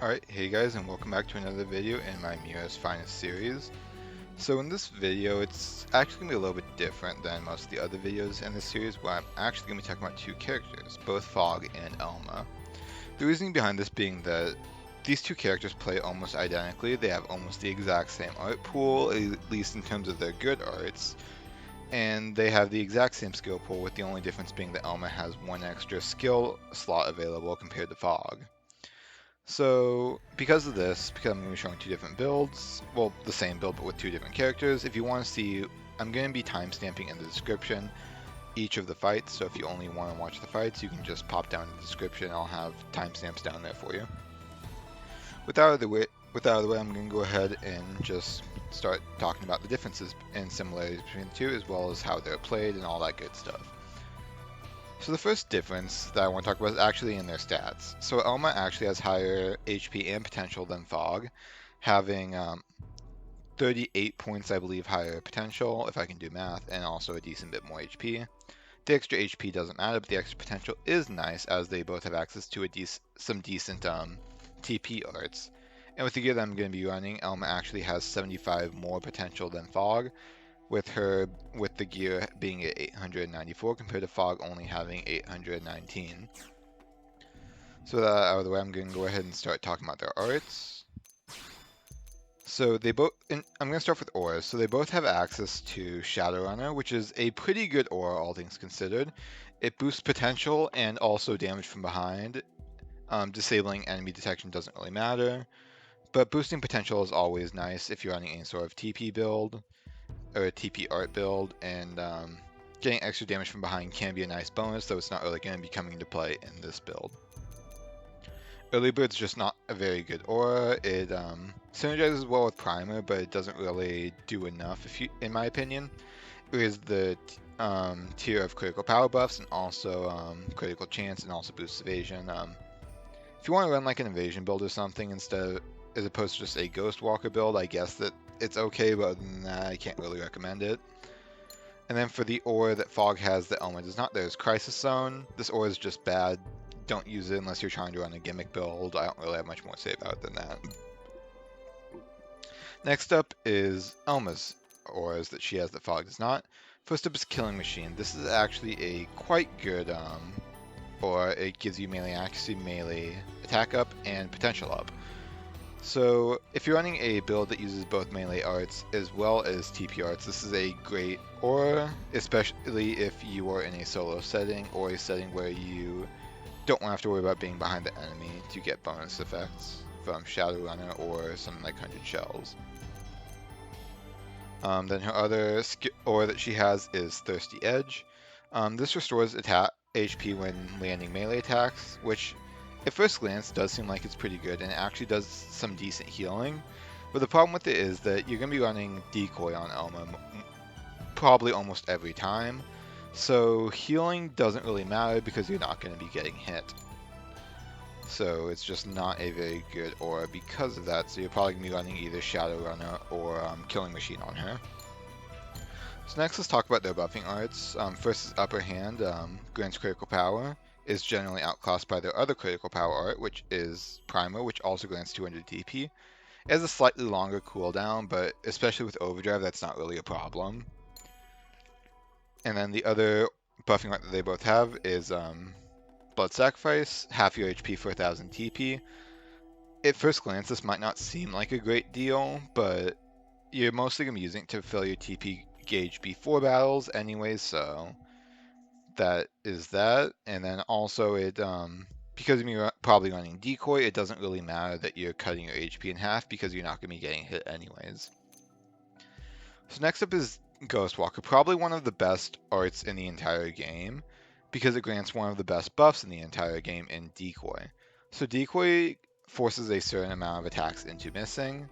Alright, hey guys, and welcome back to another video in my Mira's Finest series. So in this video, it's actually going to be a little bit different than most of the other videos in this series, where I'm actually going to be talking about two characters, both Phog and Elma. The reasoning behind this being that these two characters play almost identically. They have almost the exact same art pool, at least in terms of their good arts, and they have the exact same skill pool, with the only difference being that Elma has one extra skill slot available compared to Phog. So, because of this, because I'm going to be showing two different builds, well, the same build but with two different characters, if you want to see, I'm going to be timestamping in the description each of the fights, so if you only want to watch the fights, you can just pop down in the description, I'll have timestamps down there for you. With that out of the way, I'm going to go ahead and just start talking about the differences and similarities between the two, as well as how they're played and all that good stuff. So the first difference that I want to talk about is actually in their stats. So Elma actually has higher HP and potential than Phog, having 38 points, I believe, higher potential, if I can do math, and also a decent bit more HP. The extra HP doesn't matter, but the extra potential is nice, as they both have access to some decent TP arts. And with the gear that I'm going to be running, Elma actually has 75 more potential than Phog, with the gear being at 894 compared to Phog only having 819. So that out of the way, I'm going to go ahead and start talking about their arts. So they both, I'm going to start with auras. So they both have access to Shadowrunner, which is a pretty good aura, all things considered. It boosts potential and also damage from behind. Disabling enemy detection doesn't really matter, but boosting potential is always nice if you're running any sort of TP build or a TP art build, and getting extra damage from behind can be a nice bonus, though it's not really going to be coming into play in this build. Early Bird's just not a very good aura. It synergizes well with Primer, but it doesn't really do enough, in my opinion. It is the tier of critical power buffs and also critical chance and also boosts evasion. If you want to run like an evasion build or something as opposed to just a Ghostwalker build, I guess that it's okay, but other than that, I can't really recommend it. And then for the aura that Phog has that Elma does not, there's Crisis Zone. This aura is just bad. Don't use it unless you're trying to run a gimmick build. I don't really have much more to say about it than that. Next up is Elma's auras that she has that Phog does not. First up is Killing Machine. This is actually a quite good aura. It gives you melee accuracy, melee attack up, and potential up. So if you're running a build that uses both melee arts as well as TP arts, this is a great aura, especially if you are in a solo setting or a setting where you don't have to worry about being behind the enemy to get bonus effects from Shadowrunner or something like 100 Shells. Then her other aura that she has is Thirsty Edge. This restores HP when landing melee attacks, which at first glance does seem like it's pretty good, and it actually does some decent healing. But the problem with it is that you're going to be running decoy on Elma probably almost every time. So healing doesn't really matter because you're not going to be getting hit. So it's just not a very good aura because of that. So you're probably going to be running either Shadowrunner or Killing Machine on her. So next let's talk about their buffing arts. First is Upper Hand, grants critical power. Is generally outclassed by their other critical power art, which is Primer, which also grants 200 DP. It has a slightly longer cooldown, but especially with Overdrive, that's not really a problem. And then the other buffing art that they both have is Blood Sacrifice, half your HP for 1000 TP. At first glance, this might not seem like a great deal, but you're mostly going to be using it to fill your TP gauge before battles anyways, so that is that. And then also it because you're probably running decoy, it doesn't really matter that you're cutting your HP in half because you're not going to be getting hit anyways. So next up is Ghostwalker, probably one of the best arts in the entire game because it grants one of the best buffs in the entire game in decoy. So decoy forces a certain amount of attacks into missing,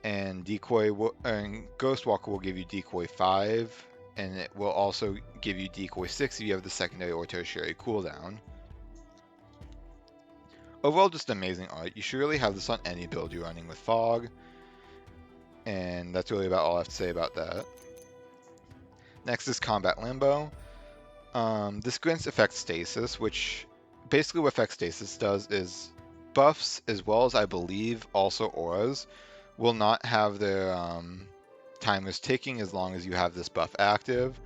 and Ghostwalker will give you decoy 5, and it will also give you decoy 6 if you have the secondary or tertiary cooldown. Overall, just amazing art. You should really have this on any build you're running with Phog, and that's really about all I have to say about that. Next is Combat Limbo. This grants effect stasis, which basically what effect stasis does is buffs, as well as I believe also auras, will not have their timers ticking as long as you have this buff active.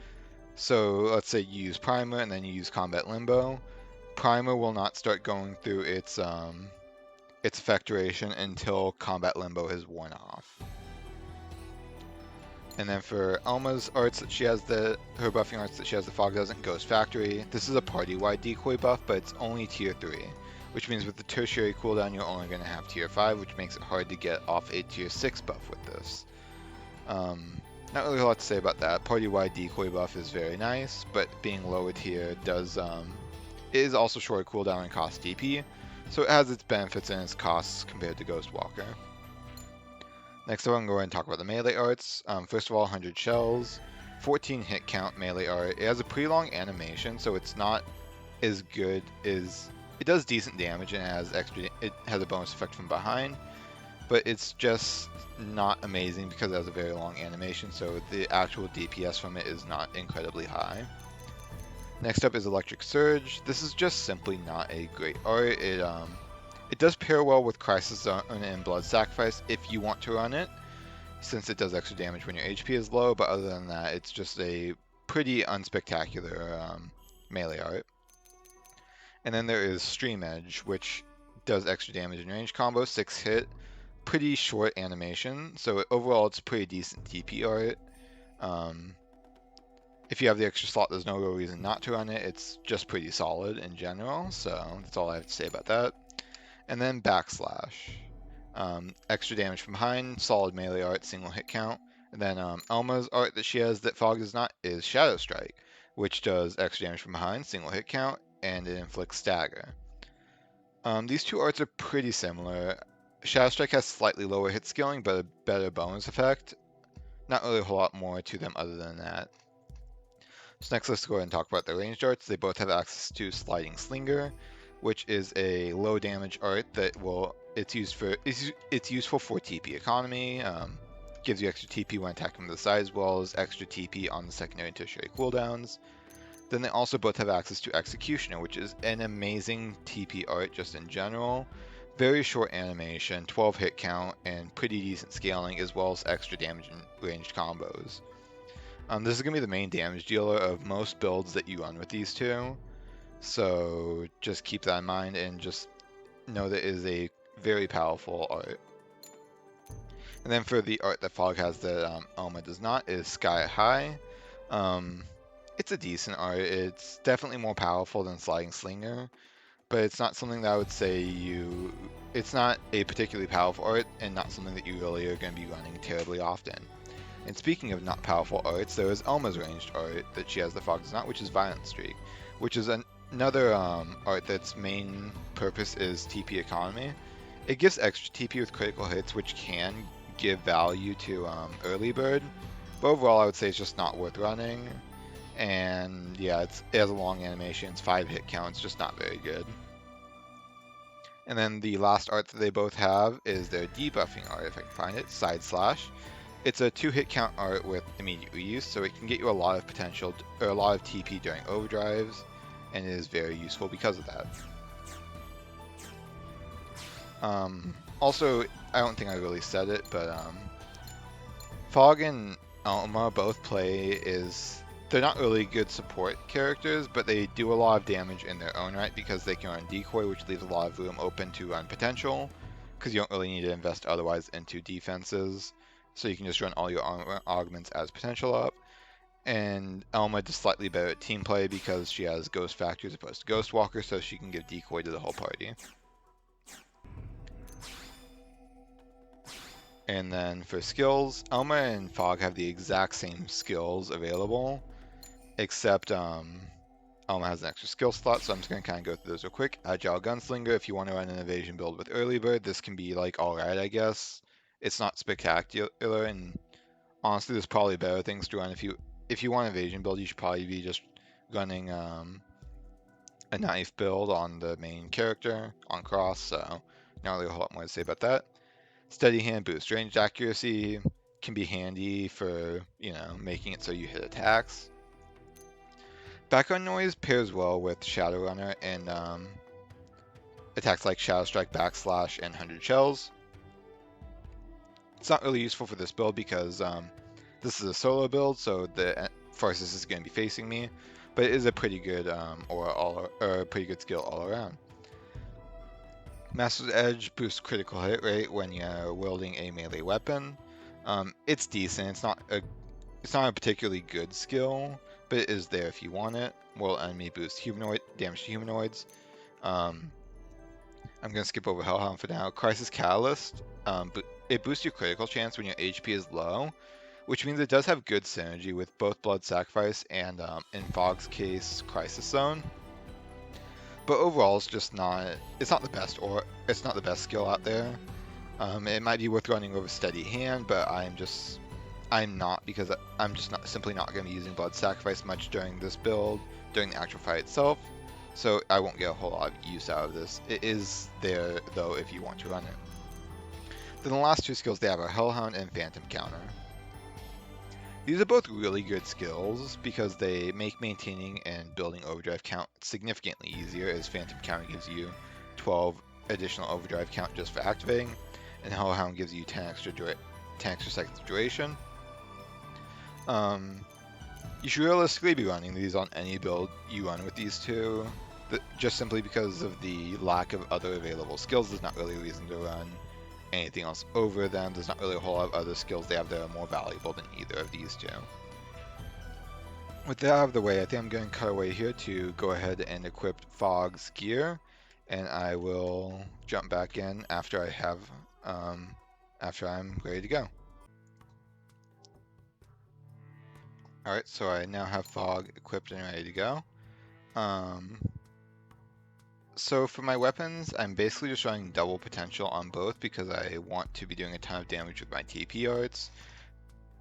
So let's say you use Primer and then you use Combat Limbo. Primer will not start going through its effect duration until Combat Limbo has worn off. And then for Elma's arts that she has her buffing arts that she has the Phog doesn't, Ghost Factory. This is a party-wide decoy buff, but it's only tier 3, which means with the tertiary cooldown you're only going to have tier 5, which makes it hard to get off a tier 6 buff with this. Not really a lot to say about that. Party-wide decoy buff is very nice, but being lower tier does it is also shorter cooldown and cost DP, so it has its benefits and its costs compared to Ghostwalker. Next up, I'm going to talk about the melee arts. First of all, 100 shells, 14 hit count melee art. It has a pretty long animation, so it's not as good as it does decent damage and it has a bonus effect from behind, but it's just not amazing because it has a very long animation, so the actual DPS from it is not incredibly high. Next up is Electric Surge. This is just simply not a great art. It does pair well with Crisis Zone and Blood Sacrifice if you want to run it, since it does extra damage when your HP is low, but other than that, it's just a pretty unspectacular melee art. And then there is Stream Edge, which does extra damage in range combo, 6 hit, pretty short animation, so overall it's a pretty decent TP art. If you have the extra slot, there's no real reason not to run it. It's just pretty solid in general, so that's all I have to say about that. And then Backslash. Extra damage from behind, solid melee art, single hit count. And then Elma's art that she has that Phog does not is Shadow Strike, which does extra damage from behind, single hit count, and it inflicts stagger. These two arts are pretty similar. Shadow Strike has slightly lower hit scaling, but a better bonus effect. Not really a whole lot more to them other than that. So next, let's go ahead and talk about the ranged arts. They both have access to Sliding Slinger, which is a low damage art that it's useful for TP economy. Gives you extra TP when attacking from the side, as well as extra TP on the secondary and tertiary cooldowns. Then they also both have access to Executioner, which is an amazing TP art just in general. Very short animation, 12 hit count, and pretty decent scaling, as well as extra damage in ranged combos. This is going to be the main damage dealer of most builds that you run with these two, so just keep that in mind and just know that it is a very powerful art. And then for the art that Phog has that Elma does not is Sky High. It's a decent art. It's definitely more powerful than Sliding Slinger, but it's not something that I would say it's not a particularly powerful art and not something that you really are going to be running terribly often. And speaking of not powerful arts, there is Elma's ranged art that she has that Phog does not, which is Violent Streak, which is another art that's main purpose is TP economy. It gives extra TP with critical hits, which can give value to early bird, but overall I would say it's just not worth running. And yeah, it has a long animation, it's 5 hit count, it's just not very good. And then the last art that they both have is their debuffing art, if I can find it, Side Slash. It's a 2 hit count art with immediate reuse, so it can get you a lot of potential, or a lot of TP during overdrives, and it is very useful because of that. Also, I don't think I really said it, but Phog and Elma both they're not really good support characters, but they do a lot of damage in their own right because they can run decoy, which leaves a lot of room open to run potential, because you don't really need to invest otherwise into defenses. So you can just run all your augments as potential up. And Elma is slightly better at team play because she has Ghost Factory as opposed to Ghostwalker, so she can give decoy to the whole party. And then for skills, Elma and Phog have the exact same skills available, except Elma has an extra skill slot, so I'm just going to kind of go through those real quick. Agile Gunslinger, if you want to run an evasion build with early bird, this can be like alright, I guess. It's not spectacular, and honestly there's probably better things to run. If you want an evasion build, you should probably be just running a knife build on the main character, on cross, so not really a whole lot more to say about that. Steady Hand boost ranged accuracy, can be handy for, making it so you hit attacks. Background noise pairs well with Shadowrunner, and attacks like Shadow Strike, Backslash, and 100 Shells. It's not really useful for this build because this is a solo build, so the Pharsis is going to be facing me, but it is a pretty good pretty good skill all around. Master's Edge boosts critical hit rate when you're wielding a melee weapon. It's decent. It's not a particularly good skill, but it is there if you want it. World enemy boosts damage to humanoids. I'm gonna skip over Hellhound for now. Crisis Catalyst. It boosts your critical chance when your HP is low, which means it does have good synergy with both Blood Sacrifice and, in Phog's case, Crisis Zone. But overall, it's not the best skill out there. It might be worth running over Steady Hand, but I'm simply not going to be using Blood Sacrifice much during this build, during the actual fight itself. So I won't get a whole lot of use out of this. It is there though if you want to run it. Then the last two skills they have are Hellhound and Phantom Counter. These are both really good skills because they make maintaining and building overdrive count significantly easier, as Phantom Counter gives you 12 additional overdrive count just for activating, and Hellhound gives you 10 extra seconds of duration. You should realistically be running these on any build you run with these two, just simply because of the lack of other available skills. There's not really a reason to run anything else over them. There's not really a whole lot of other skills they have that are more valuable than either of these two. With that out of the way, I think I'm going to cut away here to go ahead and equip Phog's gear, and I will jump back in after I'm ready to go. Alright, so I now have Phog equipped and ready to go. So for my weapons, I'm basically just running double potential on both because I want to be doing a ton of damage with my TP arts.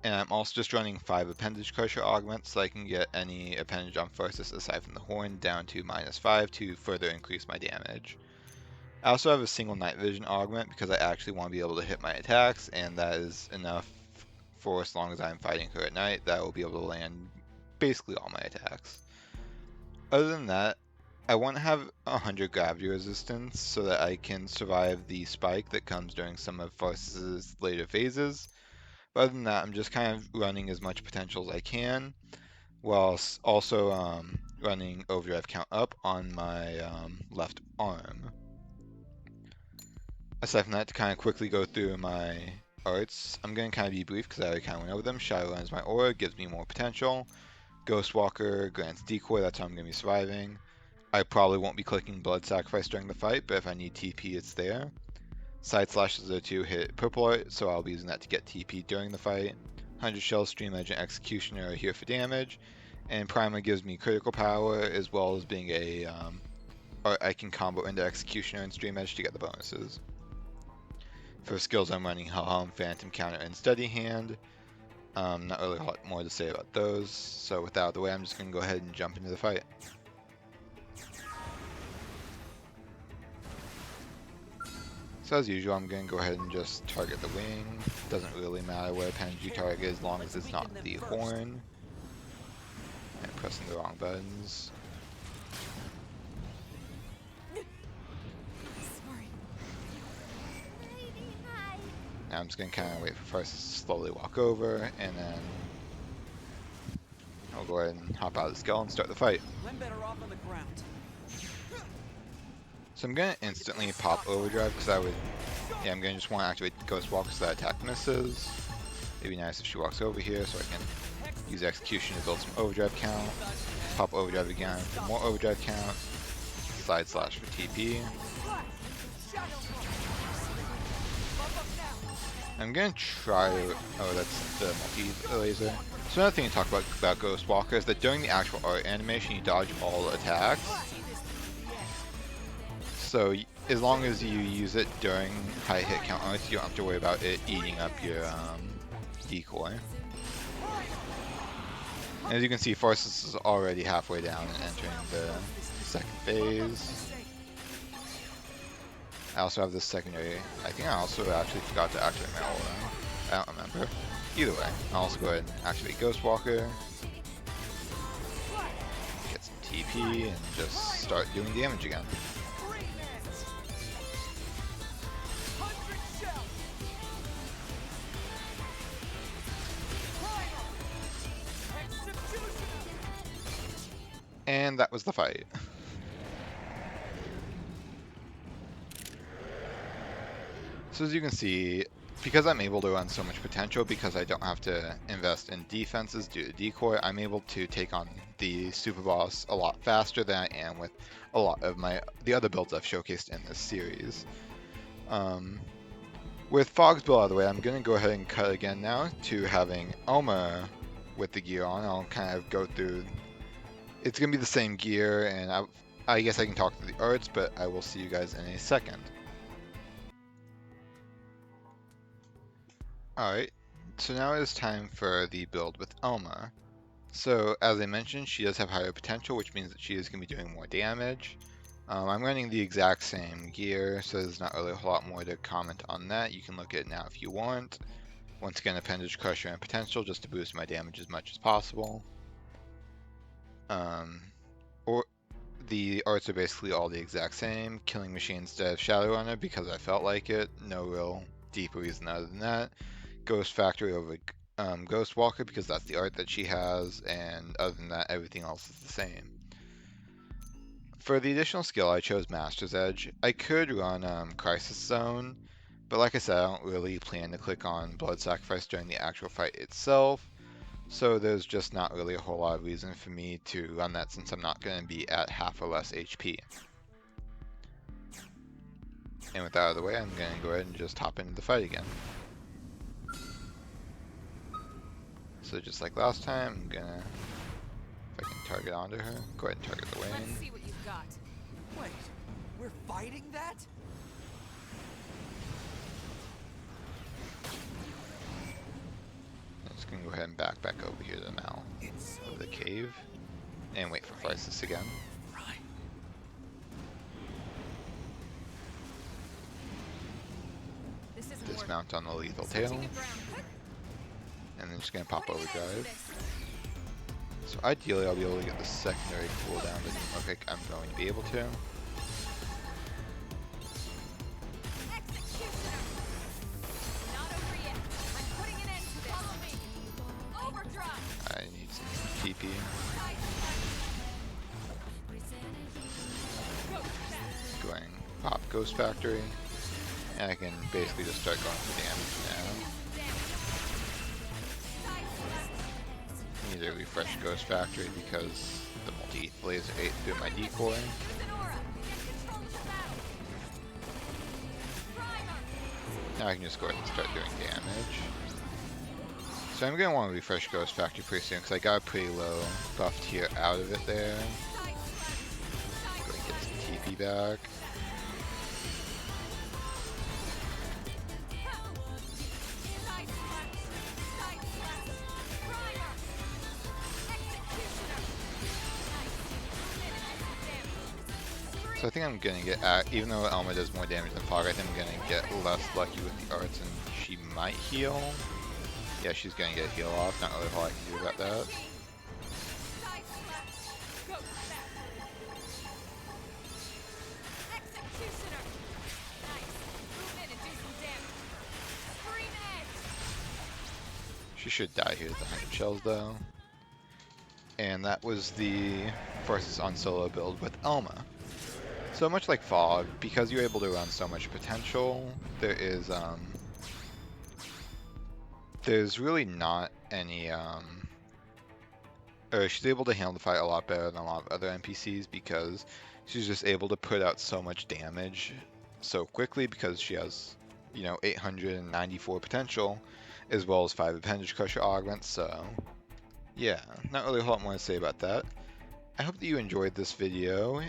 And I'm also just running 5 Appendage Crusher augments so I can get any appendage on Pharsis aside from the horn down to -5 to further increase my damage. I also have a single night vision augment because I actually want to be able to hit my attacks, and that is enough for as long as I'm fighting her at night. That will be able to land basically all my attacks. Other than that, I want to have 100 gravity resistance so that I can survive the spike that comes during some of Pharsis' later phases. But other than that, I'm just kind of running as much potential as I can, whilst also running overdrive count up on my left arm. Aside from that, to kind of quickly go through my arts, I'm going to kind of be brief because I already kind of went over them. Shadowland is my aura, gives me more potential. Ghostwalker grants decoy, that's how I'm going to be surviving. I probably won't be clicking Blood Sacrifice during the fight, but if I need TP, it's there. Side Slash is a 2-hit purple art, so I'll be using that to get TP during the fight. 100 Shells, Stream Edge, and Executioner are here for damage. And Primer gives me critical power, as well as being I can combo into Executioner and Stream Edge to get the bonuses. For skills, I'm running Hellhound, Phantom Counter, and Steady Hand. Not really a lot more to say about those, so with that out of the way, I'm just going to go ahead and jump into the fight. So as usual, I'm going to go ahead and just target the wing. Doesn't really matter what appendage you target as long as it's not the horn. And pressing the wrong buttons. Now I'm just going to kind of wait for Pharsis to slowly walk over, and then I'll go ahead and hop out of the skull and start the fight. So I'm going to instantly pop overdrive because I'm going to just want to activate Ghostwalker so that attack misses. It'd be nice if she walks over here so I can use Execution to build some overdrive count. Pop overdrive again for more overdrive count. Side Slash for TP. I'm going to try oh, that's the multi-laser. So another thing to talk about Ghostwalker is that during the actual art animation you dodge all attacks. So as long as you use it during high hit count arts, you don't have to worry about it eating up your decoy. And as you can see, Pharsis is already halfway down and entering the second phase. I also have this secondary. I think I also actually forgot to activate my aura. I don't remember. Either way, I'll also go ahead and activate Ghostwalker. Get some TP and just start doing damage again. And that was the fight. So as you can see, because I'm able to run so much potential, because I don't have to invest in defenses due to decoy, I'm able to take on the super boss a lot faster than I am with a lot of the other builds I've showcased in this series. With Phog's Build out of the way, I'm going to go ahead and cut again now to having Elma with the gear on. I'll kind of go through, it's going to be the same gear, and I guess I can talk through the arts, but I will see you guys in a second. Alright, so now it is time for the build with Elma. So, as I mentioned, she does have higher potential, which means that she is going to be doing more damage. I'm running the exact same gear, so there's not really a whole lot more to comment on that. You can look at it now if you want. Once again, Appendage Crusher and Potential, just to boost my damage as much as possible. Or the arts are basically all the exact same. Killing Machine instead of Shadowrunner because I felt like it. No real deep reason other than that. Ghost Factory over Ghostwalker because that's the art that she has, and other than that, everything else is the same. For the additional skill, I chose Master's Edge. I could run Crisis Zone, but like I said, I don't really plan to click on Blood Sacrifice during the actual fight itself, so there's just not really a whole lot of reason for me to run that since I'm not going to be at half or less HP. And with that out of the way, I'm going to go ahead and just hop into the fight again. So just like last time, I'm gonna, if I can target onto her, go ahead and target the lane. Let's see what you've got. Wait, we're fighting that? I'm just gonna go ahead and back over here to the mouth of the cave and wait for Pharsis again. Right. This isn't Dismount on the lethal tail, and then just gonna pop overdrive. So ideally I'll be able to get the secondary cooldown, but it doesn't look like I'm going to be able to. I need some TP. Going pop Ghost Factory, and I can basically just start going for damage now. Need to refresh Ghost Factory because the multi-ETH laser ate through my decoy. Now I can just go ahead and start doing damage. So I'm going to want to refresh Ghost Factory pretty soon because I got a pretty low buff tier out of it there. Go and get some TP back. So I think I'm gonna get, even though Elma does more damage than Phog, I think I'm gonna get less lucky with the arts and she might heal. Yeah, she's gonna get heal off, not really a whole lot I can do about that. She should die here with the 100 shells though. And that was the Pharsis on solo build with Elma. So much like Phog, because you're able to run so much potential, there's really not any, or she's able to handle the fight a lot better than a lot of other NPCs because she's just able to put out so much damage so quickly because she has, 894 potential as well as 5 Appendage Crusher augments, so yeah, not really a lot more to say about that. I hope that you enjoyed this video.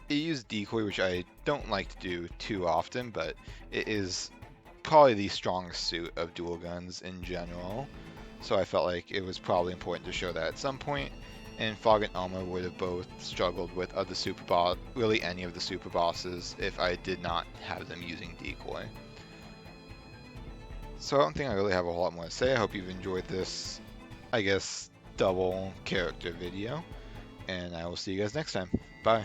It used decoy, which I don't like to do too often, but it is probably the strongest suit of dual guns in general. So I felt like it was probably important to show that at some point. And Phog and Elma would have both struggled with other really any of the super bosses if I did not have them using decoy. So I don't think I really have a whole lot more to say. I hope you've enjoyed this, I guess, double character video. And I will see you guys next time. Bye.